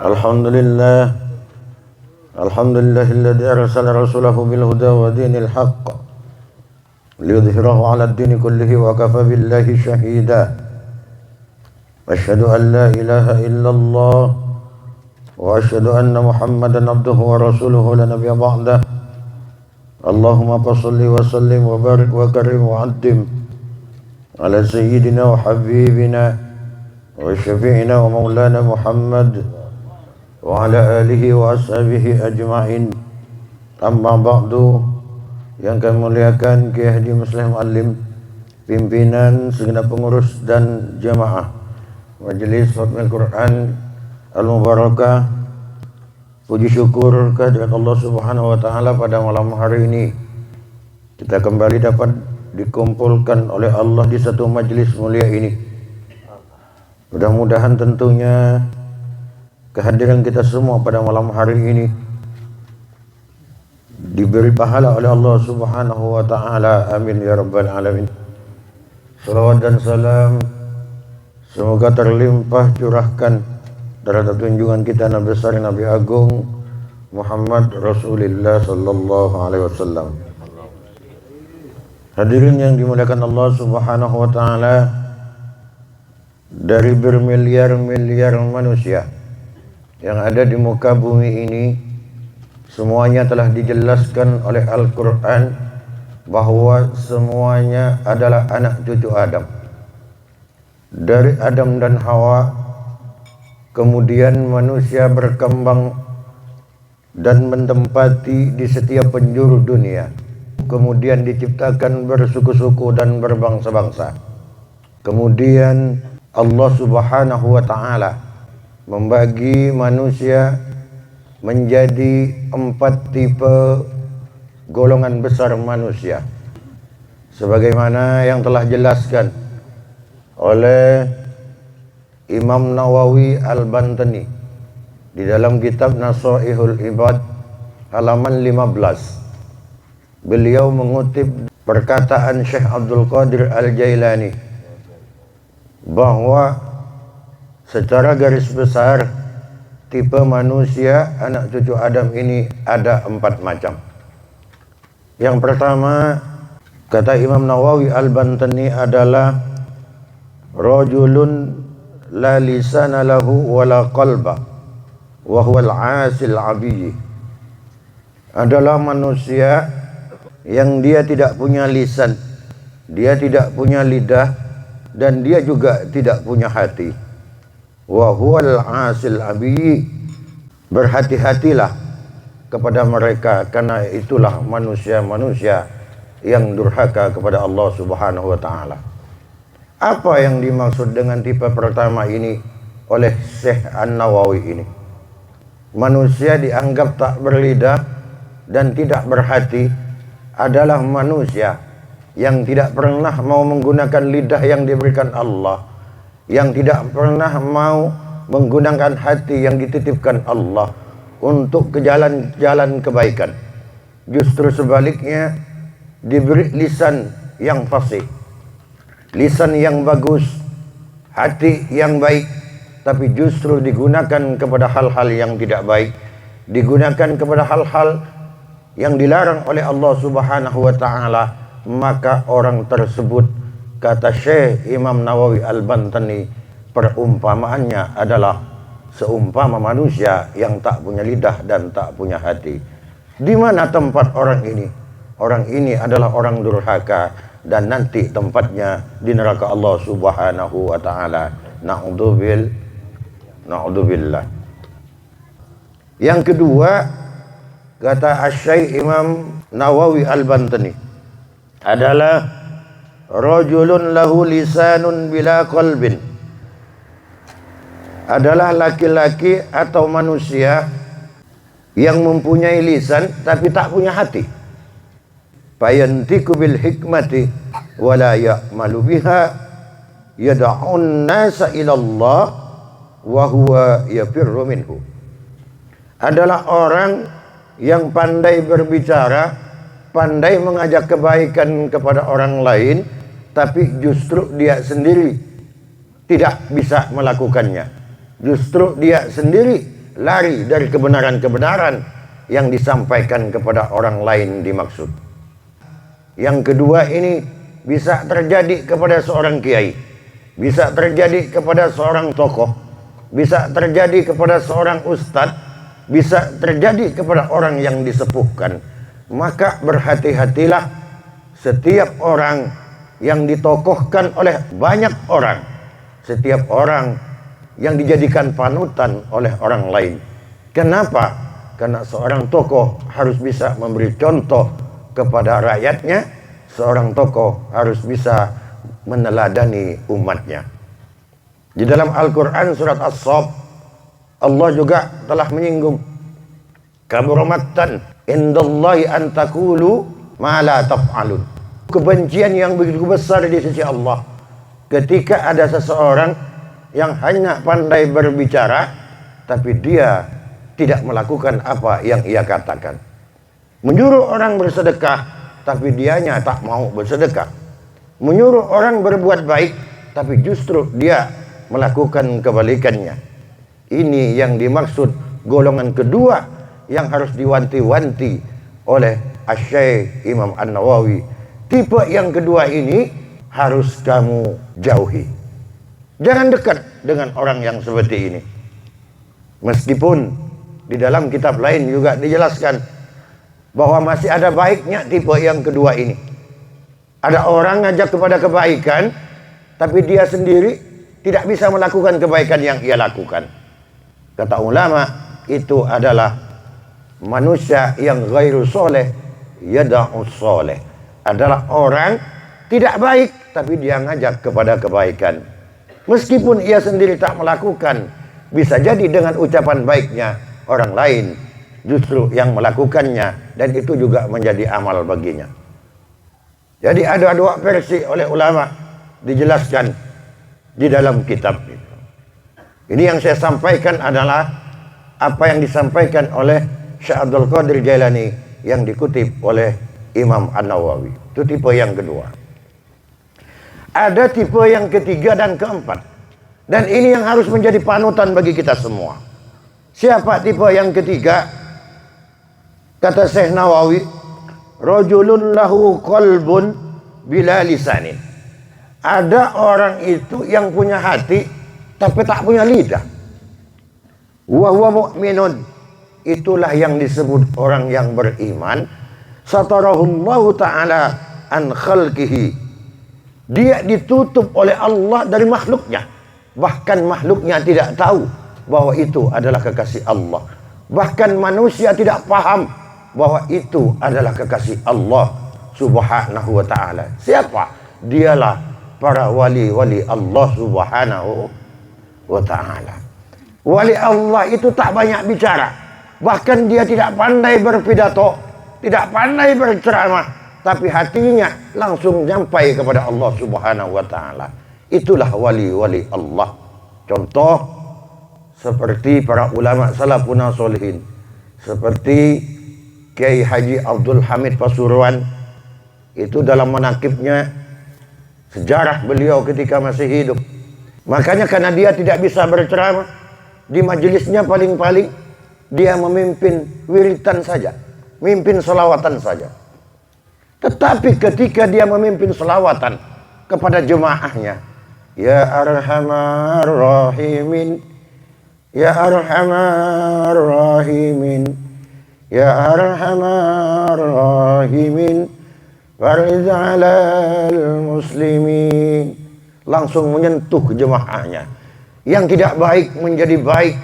Alhamdulillah, alhamdulillahilladzi arsala rasulahu bil huda wa dinil haqq liyudhhirahu 'ala ad-dini kullihi wa kafa billahi shahida. Asyhadu an la ilaha illallah wa asyhadu anna Muhammadan abduhu wa rasuluhu la nabiyya ba'dah. Allahumma shalli wa sallim wa barik wa karim wa 'azzim ala sayyidina wa habibina wa syafi'ina wa maulana Muhammad wa ala alihi wa ashabihi ajma'in. Amma ba'du, yang kami muliakan Kiai Haji Muslim Alim, pimpinan segenap pengurus dan jamaah Majelis Khatmil Quran Al-Mubarakah. Puji syukur kehadirat Allah Subhanahu wa taala pada malam hari ini kita kembali dapat dikumpulkan oleh Allah di satu majelis mulia ini. Mudah-mudahan tentunya kehadiran kita semua pada malam hari ini diberi pahala oleh Allah Subhanahu wa taala. Amin ya rabbal alamin. Salawat dan salam semoga terlimpah curahkan terhadap junjungan kita Nabi besar Nabi agung Muhammad Rasulullah sallallahu alaihi wasallam. Hadirin yang dimuliakan Allah Subhanahu wa taala, dari bermiliar-miliar manusia yang ada di muka bumi ini, semuanya telah dijelaskan oleh Al-Quran bahwa semuanya adalah anak cucu Adam. Dari Adam dan Hawa, kemudian manusia berkembang dan menempati di setiap penjuru dunia. Kemudian diciptakan bersuku-suku dan berbangsa-bangsa. Kemudian Allah Subhanahu wa ta'ala membagi manusia menjadi 4 tipe golongan besar manusia, sebagaimana yang telah jelaskan oleh Imam Nawawi Al-Bantani di dalam kitab Nasaihul Ibad halaman 15. Beliau mengutip perkataan Syekh Abdul Qadir Al-Jailani bahwa secara garis besar tipe manusia anak cucu Adam ini ada 4 macam. Yang pertama, kata Imam Nawawi Al-Bantani, adalah rajulun la lisana lahu wa la qalba wa huwa al-asil abiyyi. Adalah manusia yang dia tidak punya lisan, dia tidak punya lidah, dan dia juga tidak punya hati. Wa huwal asil abi, berhati-hatilah kepada mereka, karena itulah manusia-manusia yang durhaka kepada Allah Subhanahu wa taala. Apa yang dimaksud dengan tipe pertama ini oleh Syekh An-Nawawi ini? Manusia dianggap tak berlidah dan tidak berhati adalah manusia yang tidak pernah mau menggunakan lidah yang diberikan Allah, yang tidak pernah mau menggunakan hati yang dititipkan Allah untuk ke jalan-jalan kebaikan. Justru sebaliknya, diberi lisan yang fasih, lisan yang bagus, hati yang baik, tapi justru digunakan kepada hal-hal yang tidak baik, digunakan kepada hal-hal yang dilarang oleh Allah Subhanahu wa ta'ala. Maka orang tersebut, kata Syekh Imam Nawawi Al-Bantani, perumpamaannya adalah seumpama manusia yang tak punya lidah dan tak punya hati. Di mana tempat orang ini? Orang ini adalah orang durhaka, dan nanti tempatnya di neraka Allah Subhanahu wa ta'ala. Na'udzubillah. Yang kedua, kata Syekh Imam Nawawi Al-Bantani, adalah rajulun lahu lisanun bila qalbin. Adalah laki-laki atau manusia yang mempunyai lisan tapi tak punya hati. Fayantiku bil hikmati wa la ya'malu biha, yad'un nasa ila Allah wa huwa yafirru minhu. Adalah orang yang pandai berbicara, pandai mengajak kebaikan kepada orang lain, tapi justru dia sendiri tidak bisa melakukannya. Justru dia sendiri lari dari kebenaran-kebenaran yang disampaikan kepada orang lain dimaksud. Yang kedua ini bisa terjadi kepada seorang kiai, bisa terjadi kepada seorang tokoh, bisa terjadi kepada seorang ustadz, bisa terjadi kepada orang yang disepuhkan. Maka berhati-hatilah setiap orang yang ditokohkan oleh banyak orang, setiap orang yang dijadikan panutan oleh orang lain. Kenapa? Karena seorang tokoh harus bisa memberi contoh kepada rakyatnya, seorang tokoh harus bisa meneladani umatnya. Di dalam Al-Quran surat As-Saff, Allah juga telah menyinggung, kabura maqtan indallahi an taqulu ma la taf'alun. Kebencian yang begitu besar di sisi Allah ketika ada seseorang yang hanya pandai berbicara tapi dia tidak melakukan apa yang ia katakan. Menyuruh orang bersedekah tapi dianya tak mau bersedekah. Menyuruh orang berbuat baik tapi justru dia melakukan kebalikannya. Ini yang dimaksud golongan kedua yang harus diwanti-wanti oleh Asy-Syaikh Imam An-Nawawi. Tipe yang kedua ini harus kamu jauhi. Jangan dekat dengan orang yang seperti ini. Meskipun di dalam kitab lain juga dijelaskan bahwa masih ada baiknya tipe yang kedua ini. Ada orang ngajak kepada kebaikan tapi dia sendiri tidak bisa melakukan kebaikan yang ia lakukan. Kata ulama, itu adalah manusia yang ghairu soleh yada'us soleh. Adalah orang tidak baik tapi dia ngajak kepada kebaikan. Meskipun ia sendiri tak melakukan, bisa jadi dengan ucapan baiknya orang lain justru yang melakukannya, dan itu juga menjadi amal baginya. Jadi ada dua versi oleh ulama dijelaskan di dalam kitab itu. Ini yang saya sampaikan adalah apa yang disampaikan oleh Syekh Abdul Qadir Jailani yang dikutip oleh Imam An-Nawawi. Itu tipe yang kedua. Ada tipe yang ketiga dan keempat, dan ini yang harus menjadi panutan bagi kita semua. Siapa tipe yang ketiga? Kata Syekh Nawawi, rajulun lahu qalbun bila lisanin. Ada orang itu yang punya hati tapi tak punya lidah. Wa huwa mu'minun. Itulah yang disebut orang yang beriman. Satarahullahu ta'ala an khalqihi. Dia ditutup oleh Allah dari makhluknya. Bahkan makhluknya tidak tahu bahwa itu adalah kekasih Allah. Bahkan manusia tidak paham bahwa itu adalah kekasih Allah subhanahu wa ta'ala. Siapa? Dialah para wali-wali Allah subhanahu wa ta'ala. Wali Allah itu tak banyak bicara. Bahkan dia tidak pandai berpidato, tidak pandai berceramah, tapi hatinya langsung sampai kepada Allah subhanahu wa ta'ala. Itulah wali-wali Allah. Contoh seperti para ulama salafun sholihin, seperti Kiai Haji Abdul Hamid Pasuruan. Itu dalam menakibnya sejarah beliau ketika masih hidup. Makanya karena dia tidak bisa berceramah, di majelisnya paling-paling dia memimpin wiritan saja, memimpin selawatan saja. Tetapi ketika dia memimpin selawatan kepada jemaahnya, ya arhamar rahimin, ya arhamar rahimin, ya arhamar rahimin, fariz alal muslimin. Langsung menyentuh jemaahnya. Yang tidak baik menjadi baik,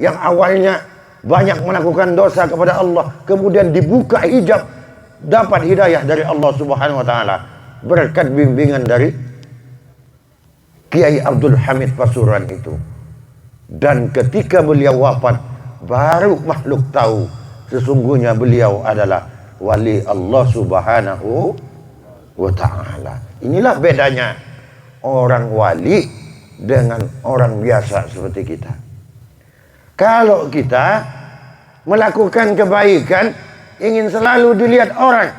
yang awalnya banyak melakukan dosa kepada Allah, kemudian dibuka hijab, dapat hidayah dari Allah subhanahu wa ta'ala berkat bimbingan dari Kiai Abdul Hamid Pasuruan itu. Dan ketika beliau wafat, baru makhluk tahu sesungguhnya beliau adalah wali Allah subhanahu wa ta'ala. Inilah bedanya orang wali dengan orang biasa seperti kita. Kalau kita melakukan kebaikan, ingin selalu dilihat orang.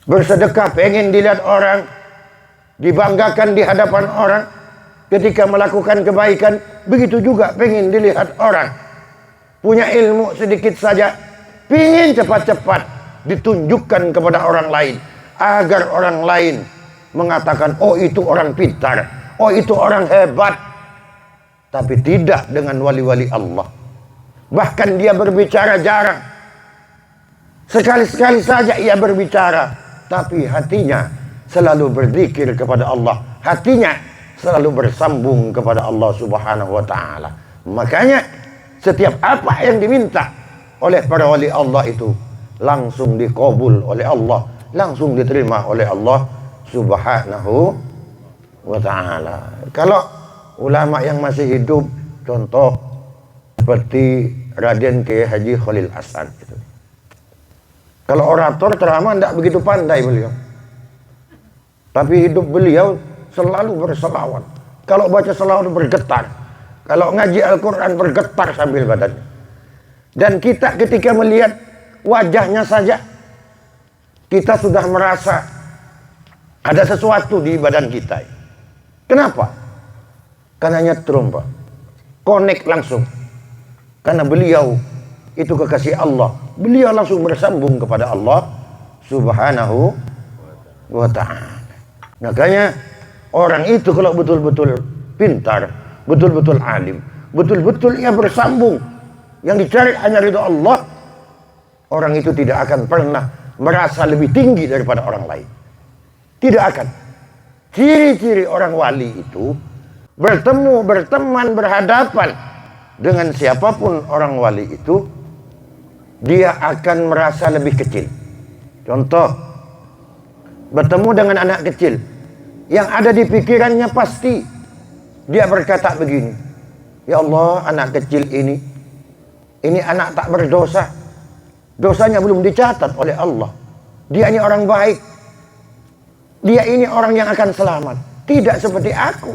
Bersedekah pengen dilihat orang, dibanggakan di hadapan orang. ketika melakukan kebaikan, begitu juga pengen dilihat orang. Punya ilmu sedikit saja, pengen cepat-cepat ditunjukkan kepada orang lain, agar orang lain mengatakan, oh itu orang pintar, oh itu orang hebat. Tapi tidak dengan wali-wali Allah. Bahkan dia berbicara jarang. Sekali-sekali saja ia berbicara, tapi hatinya selalu berzikir kepada Allah. Hatinya selalu bersambung kepada Allah Subhanahu wa taala. Makanya setiap apa yang diminta oleh para wali Allah itu langsung dikabul oleh Allah, langsung diterima oleh Allah Subhanahu wa taala. Kalau ulama yang masih hidup, contoh seperti Raden Kiai Haji Khalil Hasan gitu. Kalau orator ceramah tidak begitu pandai beliau, tapi hidup beliau selalu berselawat. Kalau baca selawat bergetar, kalau ngaji Al-Quran bergetar sambil badannya. Dan kita ketika melihat wajahnya saja, kita sudah merasa ada sesuatu di badan kita. Kenapa? Karena nyetrum, Pak. Connect langsung. Karena beliau itu kekasih Allah. Beliau langsung bersambung kepada Allah Subhanahu wa ta'ala. Makanya orang itu kalau betul-betul pintar, betul-betul alim, betul-betul ia bersambung, yang dicari hanya ridho Allah, orang itu tidak akan pernah merasa lebih tinggi daripada orang lain. Tidak akan. Ciri-ciri orang wali itu bertemu, berteman, berhadapan dengan siapapun orang wali itu, dia akan merasa lebih kecil. Contoh, bertemu dengan anak kecil, yang ada di pikirannya pasti dia berkata begini, ya Allah, anak kecil ini anak tak berdosa, dosanya belum dicatat oleh Allah, dia ini orang baik, dia ini orang yang akan selamat. Tidak seperti aku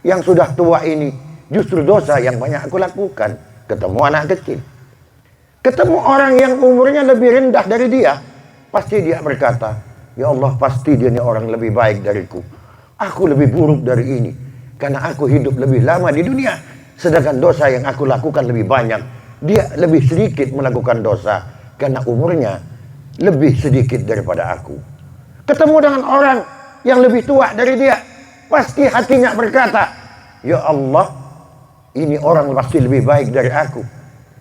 yang sudah tua ini, justru dosa yang banyak aku lakukan. Ketemu anak kecil, ketemu orang yang umurnya lebih rendah dari dia, pasti dia berkata, ya Allah, pasti dia ini orang lebih baik dariku. Aku lebih buruk dari ini, karena aku hidup lebih lama di dunia, sedangkan dosa yang aku lakukan lebih banyak. Dia lebih sedikit melakukan dosa, karena umurnya lebih sedikit daripada aku. Ketemu dengan orang yang lebih tua dari dia, pasti hatinya berkata, ya Allah, ini orang pasti lebih baik dari aku.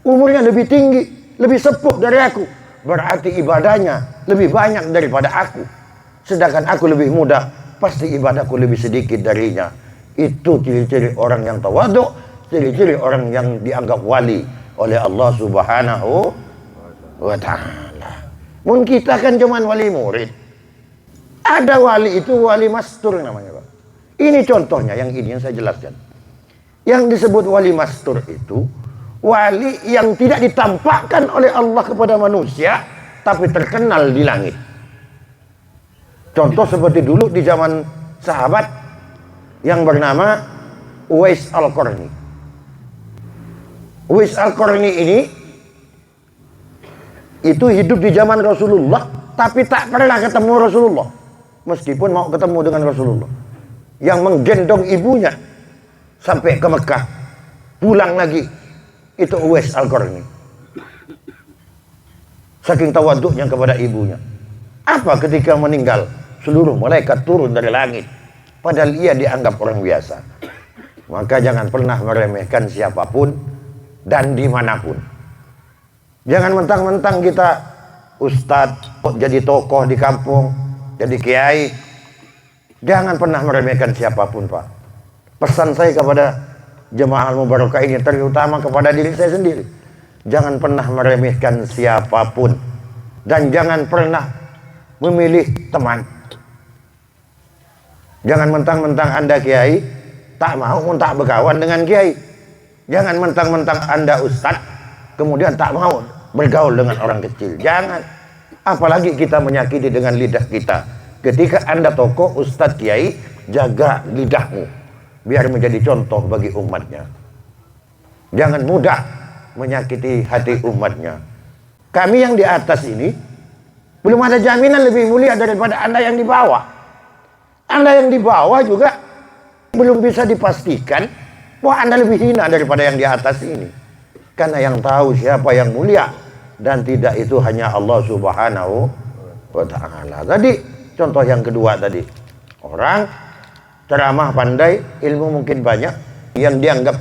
Umurnya lebih tinggi, lebih sepuh dari aku. Berarti ibadahnya lebih banyak daripada aku. Sedangkan aku lebih muda, pasti ibadahku lebih sedikit darinya. Itu ciri-ciri orang yang tawadhu, ciri-ciri orang yang dianggap wali oleh Allah Subhanahu wa ta'ala. Mun kita kan cuman wali murid. Ada wali itu wali mastur namanya, Pak. Ini contohnya, yang ini yang saya jelaskan. Yang disebut wali mastur itu wali yang tidak ditampakkan oleh Allah kepada manusia, tapi terkenal di langit. Contoh seperti dulu di zaman sahabat yang bernama Uwais Al-Qarni. Uwais Al-Qarni ini itu hidup di zaman Rasulullah, tapi tak pernah ketemu Rasulullah, meskipun mau ketemu dengan Rasulullah. Yang menggendong ibunya sampai ke Mekah, pulang lagi, itu Uwais Al-Qarni. Saking tawaduknya kepada ibunya. Apa ketika meninggal, seluruh malaikat turun dari langit, padahal ia dianggap orang biasa. Maka jangan pernah meremehkan siapapun dan dimanapun. Jangan mentang-mentang kita ustadz, jadi tokoh di kampung, jadi kiai. Jangan pernah meremehkan siapapun, Pak. Pesan saya kepada jemaah Al-Mubarakah ini, terutama kepada diri saya sendiri, jangan pernah meremehkan siapapun, dan jangan pernah memilih teman. Jangan mentang-mentang Anda kiai, tak mau tak berkawan dengan kiai. Jangan mentang-mentang Anda ustadz, kemudian tak mau bergaul dengan orang kecil. Jangan. Apalagi kita menyakiti dengan lidah kita. Ketika Anda tokoh, ustadz, kiai, jaga lidahmu, biar menjadi contoh bagi umatnya. Jangan mudah menyakiti hati umatnya. Kami yang di atas ini belum ada jaminan lebih mulia daripada Anda yang di bawah. Anda yang di bawah juga belum bisa dipastikan bahwa Anda lebih hina daripada yang di atas ini. Karena yang tahu siapa yang mulia dan tidak itu hanya Allah Subhanahu wa ta'ala. Tadi contoh yang kedua tadi, orang ceramah pandai, ilmu mungkin banyak, yang dianggap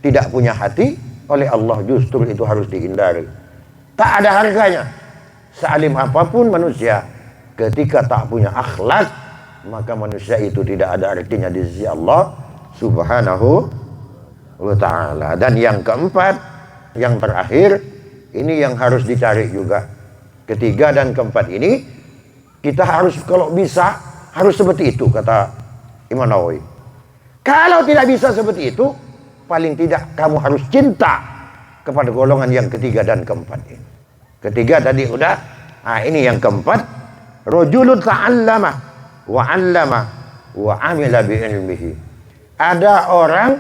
tidak punya hati oleh Allah, justru itu harus dihindari. Tak ada harganya. Sealim apapun manusia, ketika tak punya akhlak, maka manusia itu tidak ada artinya di sisi Allah Subhanahu wa ta'ala. Dan yang keempat, yang terakhir, ini yang harus dicari juga. Ketiga dan keempat ini kita harus, kalau bisa harus seperti itu, kata Imam Nawawi. Kalau tidak bisa seperti itu, paling tidak kamu harus cinta kepada golongan yang ketiga dan keempat ini. Ketiga tadi udah, nah ini yang keempat, rajulun ta'allama wa 'allama wa 'amila bi ilmihi. Ada orang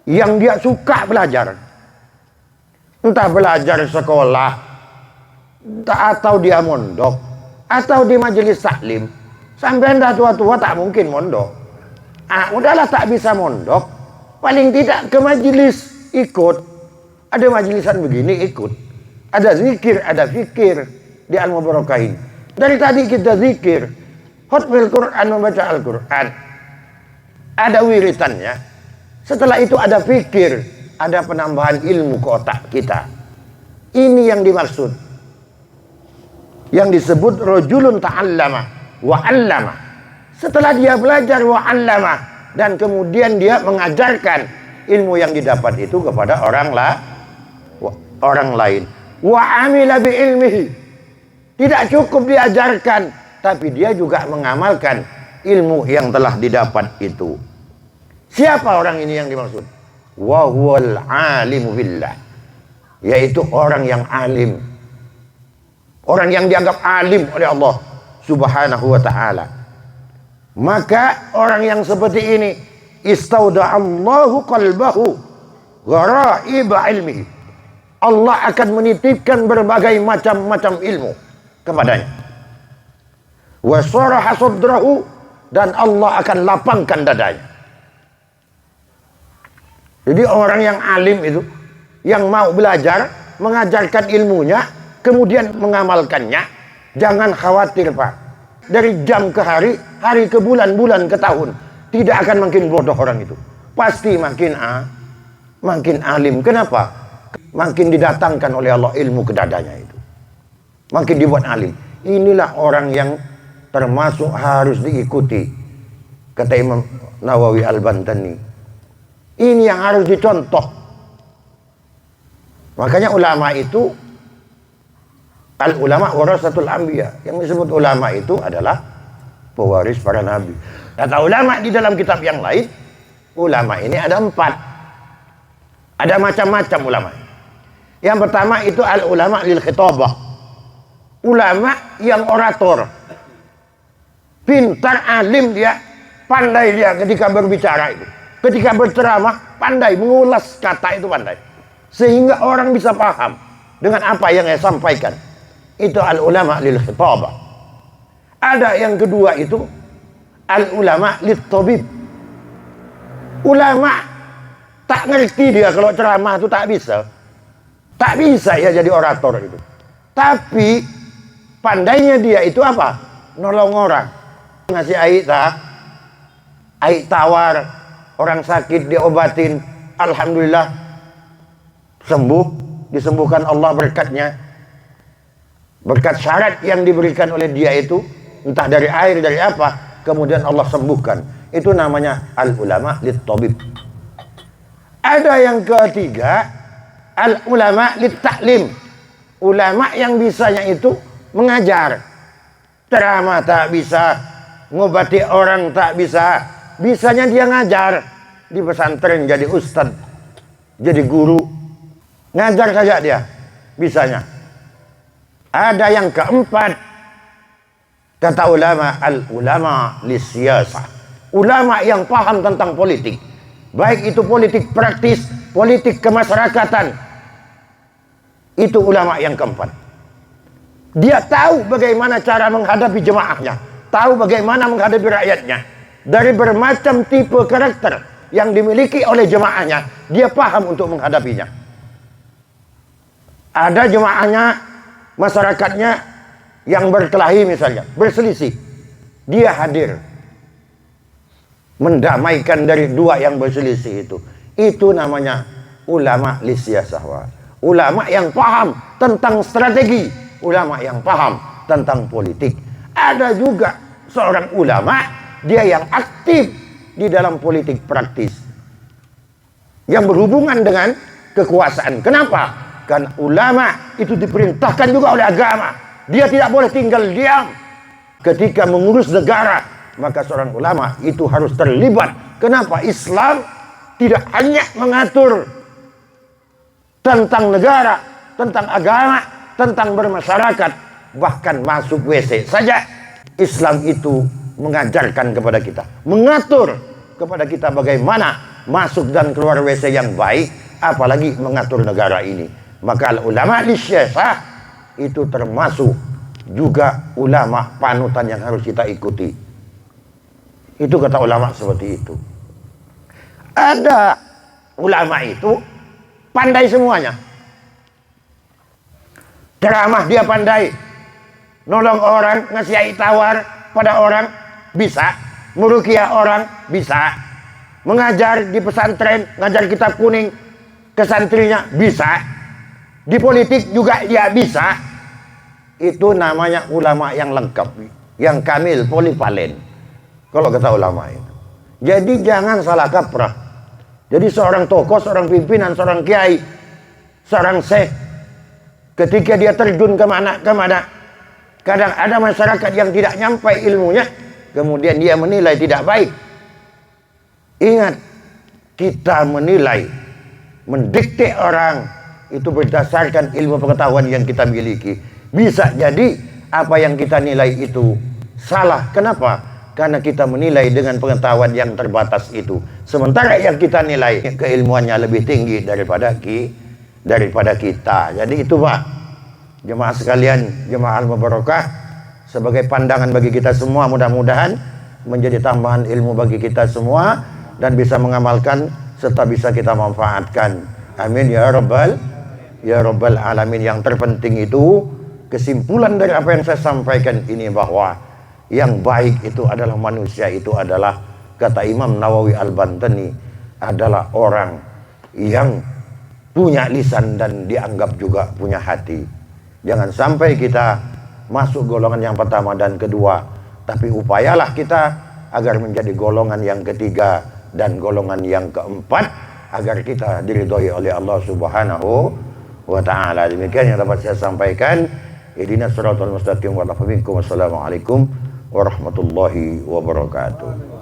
yang dia suka belajar, entah belajar sekolah, atau dia mondok, atau di majelis taklim. Sampai dah tua-tua tak mungkin mondok. Udahlah tak bisa mondok, paling tidak ke majelis ikut. Ada majelisan begini ikut. Ada zikir, ada fikir di Al-Mubarakain. Dari tadi kita zikir, khutbah Quran, membaca Al-Quran. Ada wiritannya. Setelah itu ada fikir, ada penambahan ilmu ke otak kita. Ini yang dimaksud, yang disebut rajulun ta'allama wa 'allama. Setelah dia belajar wa 'allama, dan kemudian dia mengajarkan ilmu yang didapat itu kepada orang lain. Wa 'amila bi ilmihi. Tidak cukup diajarkan, tapi dia juga mengamalkan ilmu yang telah didapat itu. Siapa orang ini yang dimaksud? Wa huwal 'alimu billah. Yaitu orang yang alim. Orang yang dianggap alim oleh Allah Subhanahu wa ta'ala. Maka orang yang seperti ini, istauda'allahu qalbahu ghara'iba ilmihi. Allah akan menitipkan berbagai macam-macam ilmu kepadanya. Wa sharaha sadrahu, dan Allah akan lapangkan dadanya. Jadi orang yang alim itu, yang mau belajar, mengajarkan ilmunya, kemudian mengamalkannya, jangan khawatir Pak. Dari jam ke hari, hari ke bulan, bulan ke tahun, tidak akan makin bodoh orang itu. Pasti makin alim. Kenapa? Makin didatangkan oleh Allah ilmu ke dadanya itu. Makin dibuat alim. Inilah orang yang termasuk harus diikuti, kata Imam Nawawi Al-Bantani. Ini yang harus dicontoh. Makanya ulama itu, al-ulama warasatul anbiya. Yang disebut ulama itu adalah pewaris para nabi. Kata ulama di dalam kitab yang lain, ulama ini ada 4. Ada macam-macam ulama. Yang pertama itu al-ulama lil khitabah. Ulama yang orator. Pintar, alim dia, pandai dia ketika berbicara itu. Ketika berceramah, pandai mengulas kata itu, pandai. Sehingga orang bisa paham dengan apa yang saya sampaikan. Itu al-ulama lil khitabah. Ada yang kedua itu al-ulama lit tabib. Ulama tak ngerti dia kalau ceramah itu tak bisa. Tak bisa ya jadi orator itu. Tapi pandainya dia itu apa? Nolong orang. Ngasih air tawar. Orang sakit diobatin, alhamdulillah sembuh, disembuhkan Allah berkatnya. Berkat syarat yang diberikan oleh dia itu, entah dari air, dari apa, kemudian Allah sembuhkan. Itu namanya al-ulama lit tabib. Ada yang ketiga, al-ulama lit ta'lim. Ulama yang bisanya itu mengajar. Ceramah tak bisa, ngobati orang tak bisa. Bisanya dia ngajar di pesantren, jadi ustadz, jadi guru, ngajar saja dia bisanya. Ada yang keempat, kata ulama, al-ulama lisiyasah. Ulama yang paham tentang politik, baik itu politik praktis, politik kemasyarakatan. Itu ulama yang keempat. Dia tahu bagaimana cara menghadapi jemaahnya, tahu bagaimana menghadapi rakyatnya. dari bermacam tipe karakter yang dimiliki oleh jemaahnya, dia paham untuk menghadapinya. Ada jemaahnya, masyarakatnya yang berkelahi misalnya, berselisih, dia hadir mendamaikan dari dua yang berselisih itu. Itu namanya ulama lisiyasah, ulama yang paham tentang strategi, ulama yang paham tentang politik. Ada juga seorang ulama, dia yang aktif di dalam politik praktis yang berhubungan dengan kekuasaan. Kenapa? Karena ulama itu diperintahkan juga oleh agama. Dia tidak boleh tinggal diam ketika mengurus negara. Maka seorang ulama itu harus terlibat. Kenapa? Islam tidak hanya mengatur tentang negara, tentang agama, tentang bermasyarakat, bahkan masuk WC saja. Islam itu mengajarkan kepada kita, mengatur kepada kita bagaimana masuk dan keluar WC yang baik, apalagi mengatur negara ini. Maka ulama lisiyasah itu termasuk juga ulama panutan yang harus kita ikuti. Itu kata ulama seperti itu. Ada ulama itu pandai semuanya. Ceramah dia pandai, nolong orang, ngasih tawar pada orang bisa, meruqyah orang bisa, mengajar di pesantren, ngajar kitab kuning ke santrinya bisa, di politik juga dia bisa. Itu namanya ulama yang lengkap, yang kamil, polivalen, kalau kata ulama itu. Jadi jangan salah kaprah. Jadi seorang tokoh, seorang pimpinan, seorang kiai, seorang syekh, ketika dia terjun kemana, kadang ada masyarakat yang tidak nyampai ilmunya, kemudian dia menilai tidak baik. Ingat, kita menilai, mendikte orang itu berdasarkan ilmu pengetahuan yang kita miliki. Bisa jadi apa yang kita nilai itu salah. Kenapa? Karena kita menilai dengan pengetahuan yang terbatas itu. Sementara yang kita nilai keilmuannya lebih tinggi daripada kita. Jadi itu Pak, jemaah sekalian, jemaah al-mubarakah, sebagai pandangan bagi kita semua, mudah-mudahan menjadi tambahan ilmu bagi kita semua dan bisa mengamalkan serta bisa kita manfaatkan. Amin ya rabbal alamin. Yang terpenting itu kesimpulan dari apa yang saya sampaikan ini, bahwa yang baik itu adalah manusia, itu adalah, kata Imam Nawawi Al-Bantani, adalah orang yang punya lisan dan dianggap juga punya hati. Jangan sampai kita masuk golongan yang pertama dan kedua, tapi upayalah kita agar menjadi golongan yang ketiga dan golongan yang keempat, agar kita diridhoi oleh Allah Subhanahu wa ta'ala. Demikian yang dapat saya sampaikan. Ihdinas siratal mustaqim wa la minkum. Wassalamualaikum warahmatullahi wabarakatuh.